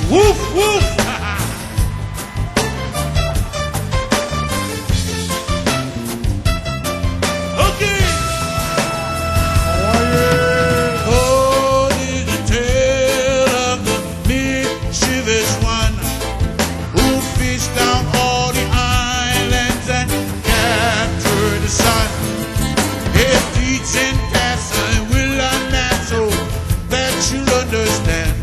Woof, woof. Okay. Oh, this is the tale of the mischievous one who fished down all the islands and captured the sun. His teaching castle will not so that you'll understand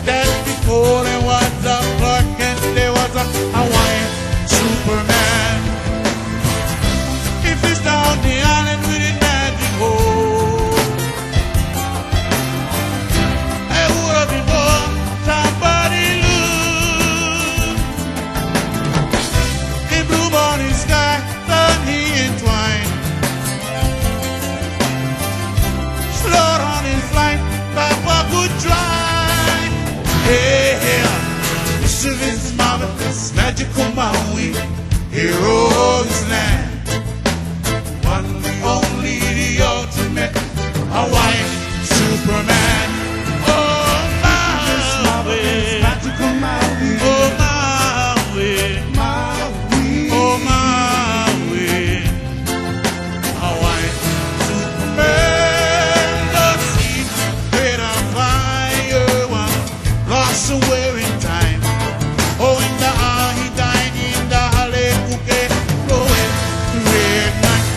that before there was a Clark and there was a Hawaiian Superman. He fished down the island with his magic hoe. I would have been born somebody look. He blew on his sky, then he entwined. Slowed on his flight, Papa could try. Hey, this is his marvelous magical Maui, hero of his land. One, the only, the ultimate Hawaiian Superman. Oh, Maui, magical Maui. Oh, Maui, Maui. Oh, Maui, Hawaiian Superman. The sea made a fire, one lost somewhere in time. Oh, in the he died in the Halekuke, blowing the red night.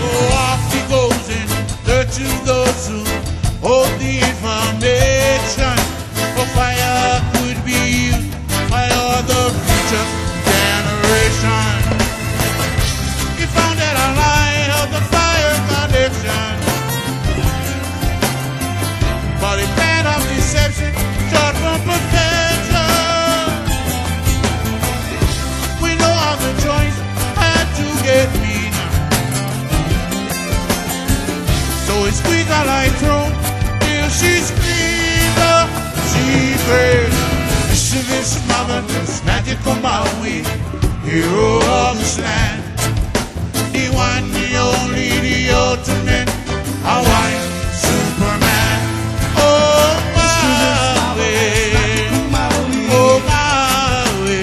Oh, off he goes in search of those who hold the information. For fire could be used by all the future generation. He found that a line of the fire connection, but a plan of deception short from perfection. We know how the choice had to get meaner, so he squeezed her like throat till she screamed up. She prayed, this is this marvelous magical Maui, hero of this land. The one, the only, the ultimate Hawaiian Superman. Oh, Maui, oh, Maui,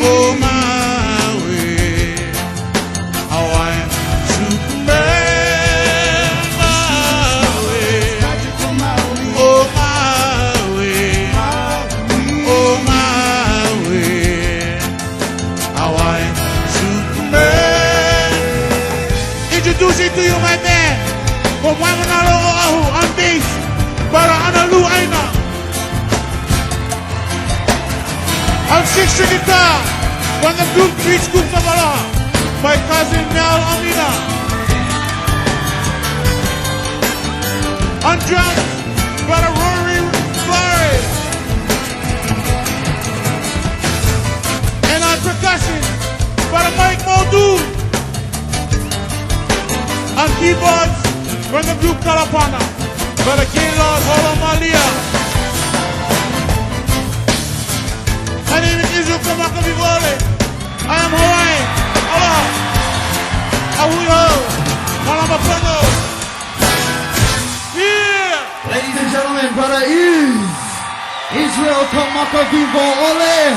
oh, Maui, Hawaiian Superman. Maui, oh, Maui, oh, Maui, Hawaiian Superman. Introducing to you my man from Wanganalo, Oahu, on bass, para Analu Aina. On 6 guitar, from the group 3 Scoops of Aloha, my cousin Mel Amina. On drums, brother Rory Flores. And on percussion, brother Mike Muldoon. On keyboards, from the group Kalapana, brother Gaylord Holomalia. My name is Israel Kamaka Vivole. I am Hawaiian. Aloha. Ahuyo. Malamapono. Yeah. Ladies and gentlemen, brother is Israel Kamaka Vivo Ole.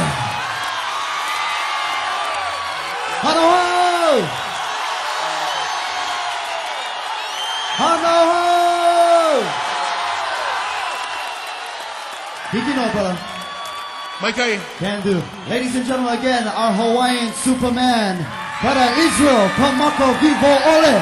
Aloha. Aloha. Did you know, brother? Mikey. Can do. Ladies and gentlemen, again, our Hawaiian Superman, brother Israel Kamaka Vivo Ole.